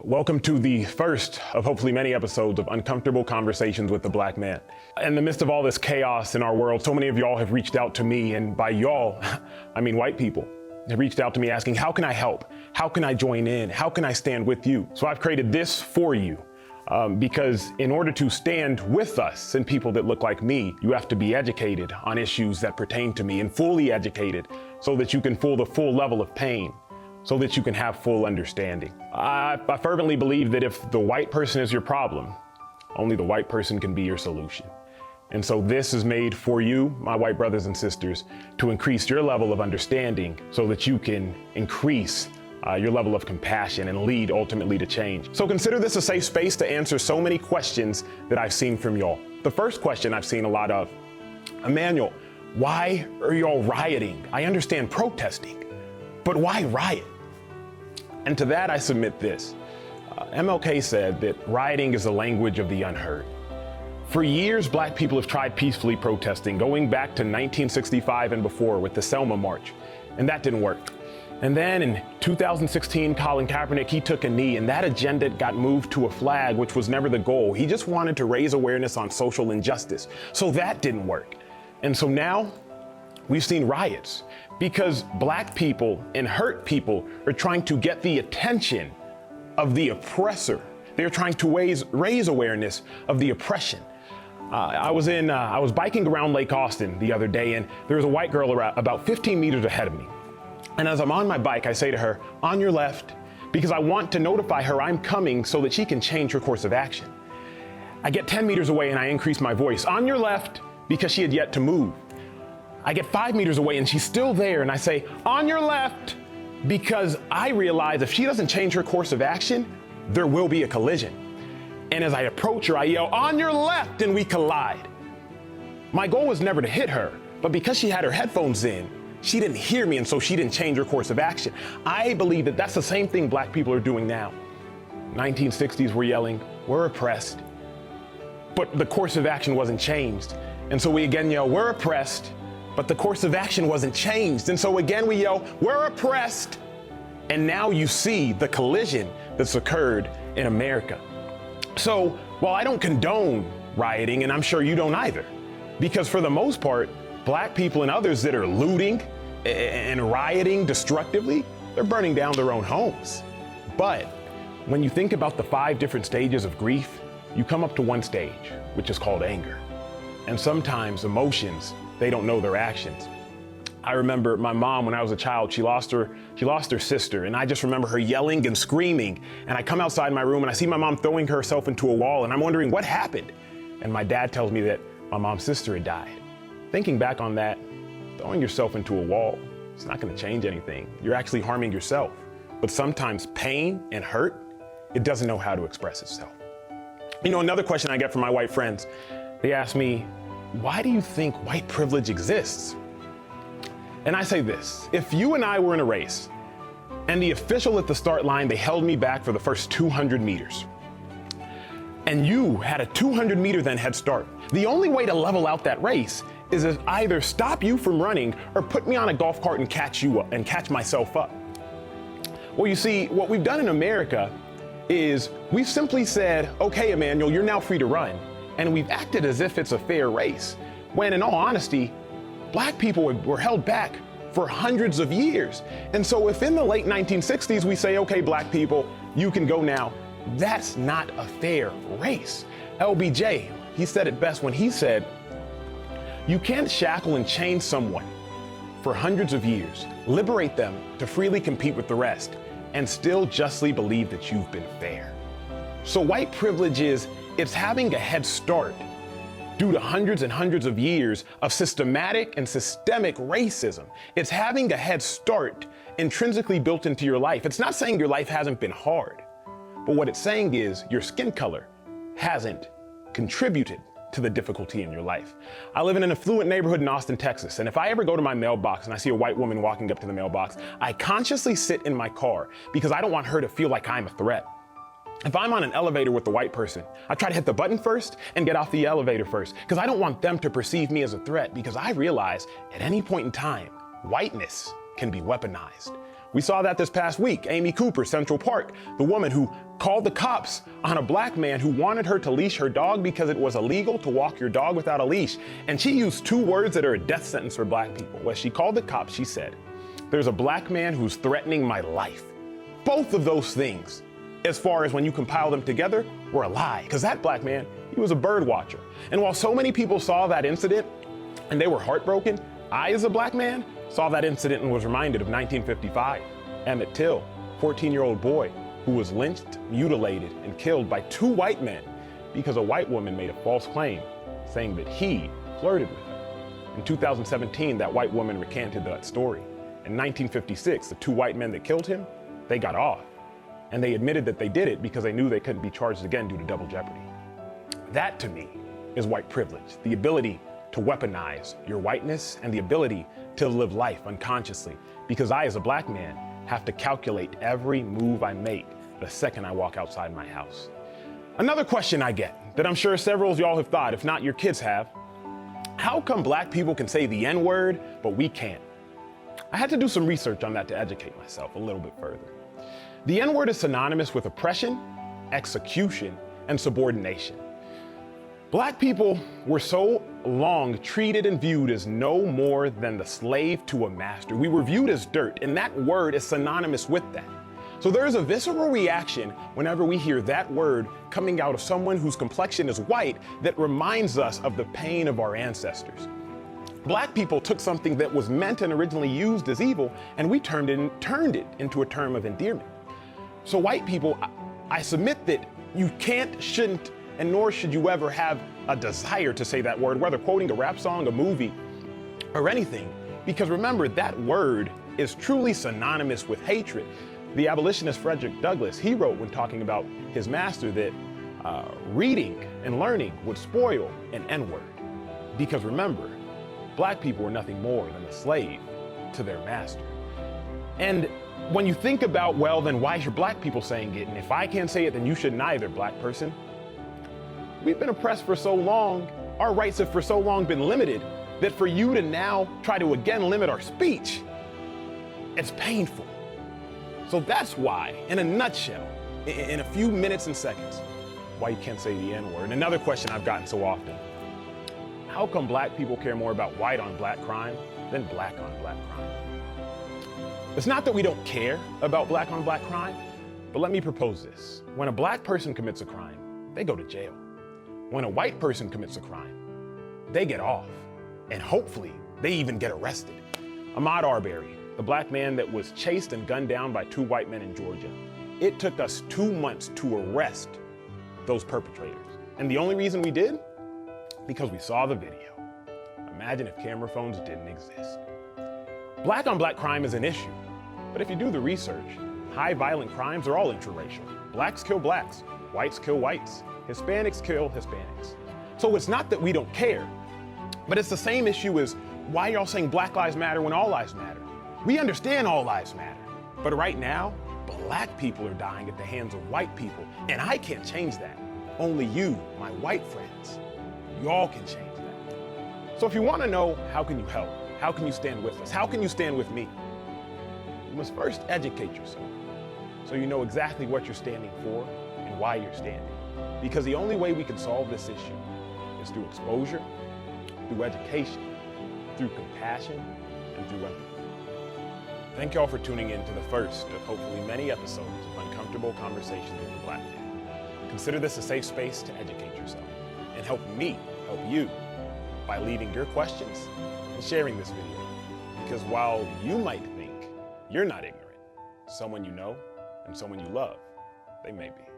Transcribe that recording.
Welcome to the first of hopefully many episodes of Uncomfortable Conversations with the Black Man. In the midst of all this chaos in our world, so many of y'all have reached out to me, and by y'all, I mean white people, have reached out to me asking, how can I help? How can I join in? How can I stand with you? So I've created this for you. Because in order to stand with us and people that look like me, you have to be educated on issues that pertain to me and fully educated so that you can feel the full level of pain, so that you can have full understanding. I fervently believe that if the white person is your problem, only the white person can be your solution. And so this is made for you, my white brothers and sisters, to increase your level of understanding so that you can increase your level of compassion and lead ultimately to change. So consider this a safe space to answer so many questions that I've seen from y'all. The first question I've seen a lot of, Emmanuel, why are y'all rioting? I understand protesting, but why riot? And to that I submit this. MLK said that rioting is the language of the unheard. For years, Black people have tried peacefully protesting, going back to 1965 and before with the Selma March, and that didn't work. And then in 2016, Colin Kaepernick, he took a knee, and that agenda got moved to a flag, which was never the goal. He just wanted to raise awareness on social injustice. So that didn't work. And so now we've seen riots because Black people and hurt people are trying to get the attention of the oppressor. They're trying to raise awareness of the oppression. I was biking around Lake Austin the other day, and there was a white girl about 15 meters ahead of me. And as I'm on my bike, I say to her, on your left, because I want to notify her I'm coming so that she can change her course of action. I get 10 meters away and I increase my voice, on your left, because she had yet to move. I get 5 meters away and she's still there, and I say, on your left, because I realize if she doesn't change her course of action, there will be a collision. And as I approach her, I yell, on your left, and we collide. My goal was never to hit her, but because she had her headphones in, she didn't hear me, and so she didn't change her course of action. I believe that that's the same thing Black people are doing now. 1960s, we're yelling, we're oppressed, but the course of action wasn't changed. And so we again yell, we're oppressed, but the course of action wasn't changed. And so again we yell, we're oppressed. And now you see the collision that's occurred in America. So while I don't condone rioting, and I'm sure you don't either, because for the most part, Black people and others that are looting and rioting destructively, they're burning down their own homes. But when you think about the 5 different stages of grief, you come up to one stage, which is called anger. And sometimes emotions, they don't know their actions. I remember my mom, when I was a child, she lost her sister, and I just remember her yelling and screaming. And I come outside my room and I see my mom throwing herself into a wall, and I'm wondering what happened. And my dad tells me that my mom's sister had died. Thinking back on that, throwing yourself into a wall, it's not gonna change anything. You're actually harming yourself. But sometimes pain and hurt, it doesn't know how to express itself. You know, another question I get from my white friends, they ask me, why do you think white privilege exists? And I say this, if you and I were in a race, and the official at the start line, they held me back for the first 200 meters, and you had a 200 meter then head start, the only way to level out that race is to either stop you from running or put me on a golf cart and catch you up and catch myself up. Well, you see, what we've done in America is we've simply said, okay, Emmanuel, you're now free to run. And we've acted as if it's a fair race, when in all honesty, Black people were held back for hundreds of years. And so if in the late 1960s we say, okay, Black people, you can go now, that's not a fair race. LBJ, he said it best when he said, you can't shackle and chain someone for hundreds of years, liberate them to freely compete with the rest, and still justly believe that you've been fair. So white privilege it's having a head start due to hundreds and hundreds of years of systematic and systemic racism. It's having a head start intrinsically built into your life. It's not saying your life hasn't been hard, but what it's saying is your skin color hasn't contributed to the difficulty in your life. I live in an affluent neighborhood in Austin, Texas, and if I ever go to my mailbox and I see a white woman walking up to the mailbox, I consciously sit in my car because I don't want her to feel like I'm a threat. If I'm on an elevator with a white person, I try to hit the button first and get off the elevator first because I don't want them to perceive me as a threat, because I realize at any point in time, whiteness can be weaponized. We saw that this past week. Amy Cooper, Central Park, the woman who called the cops on a black man who wanted her to leash her dog because it was illegal to walk your dog without a leash. And she used two words that are a death sentence for black people. When she called the cops, she said, "There's a black man who's threatening my life." Both of those things, as far as when you compile them together, were a lie. Because that black man, he was a bird watcher. And while so many people saw that incident and they were heartbroken, I, as a black man, saw that incident and was reminded of 1955. Emmett Till, 14-year-old boy who was lynched, mutilated, and killed by two white men because a white woman made a false claim saying that he flirted with her. In 2017, that white woman recanted that story. In 1956, the two white men that killed him, they got off. And they admitted that they did it because they knew they couldn't be charged again due to double jeopardy. That, to me, is white privilege. The ability to weaponize your whiteness and the ability to live life unconsciously. Because I, as a black man, have to calculate every move I make the second I walk outside my house. Another question I get that I'm sure several of y'all have thought, if not your kids have, how come black people can say the N-word, but we can't? I had to do some research on that to educate myself a little bit further. The N-word is synonymous with oppression, execution, and subordination. Black people were so long treated and viewed as no more than the slave to a master. We were viewed as dirt, and that word is synonymous with that. So there is a visceral reaction whenever we hear that word coming out of someone whose complexion is white that reminds us of the pain of our ancestors. Black people took something that was meant and originally used as evil, and we turned it into a term of endearment. So white people, I submit that you can't, shouldn't, and nor should you ever have a desire to say that word, whether quoting a rap song, a movie, or anything. Because remember, that word is truly synonymous with hatred. The abolitionist Frederick Douglass, he wrote when talking about his master that reading and learning would spoil an N-word. Because remember, black people were nothing more than a slave to their master. And when you think about, well, then why are black people saying it? And if I can't say it, then you shouldn't either, black person. We've been oppressed for so long, our rights have for so long been limited, that for you to now try to again limit our speech, it's painful. So that's why, in a nutshell, in a few minutes and seconds, why you can't say the N-word. And another question I've gotten so often, how come black people care more about white on black crime than black on black crime? It's not that we don't care about black on black crime, but let me propose this. When a black person commits a crime, they go to jail. When a white person commits a crime, they get off. And hopefully, they even get arrested. Ahmaud Arbery, the black man that was chased and gunned down by two white men in Georgia, it took us 2 months to arrest those perpetrators. And the only reason we did? Because we saw the video. Imagine if camera phones didn't exist. Black on black crime is an issue. But if you do the research, high violent crimes are all interracial. Blacks kill blacks, whites kill whites, Hispanics kill Hispanics. So it's not that we don't care, but it's the same issue as why y'all saying Black Lives Matter when all lives matter. We understand all lives matter, but right now, black people are dying at the hands of white people, and I can't change that. Only you, my white friends, y'all can change that. So if you want to know how can you help, how can you stand with us, how can you stand with me, you must first educate yourself so you know exactly what you're standing for and why you're standing. Because the only way we can solve this issue is through exposure, through education, through compassion, and through empathy. Thank y'all for tuning in to the first of hopefully many episodes of Uncomfortable Conversations with the Black Man. Consider this a safe space to educate yourself and help me help you by leaving your questions and sharing this video. Because while you might think you're not ignorant, someone you know and someone you love, they may be.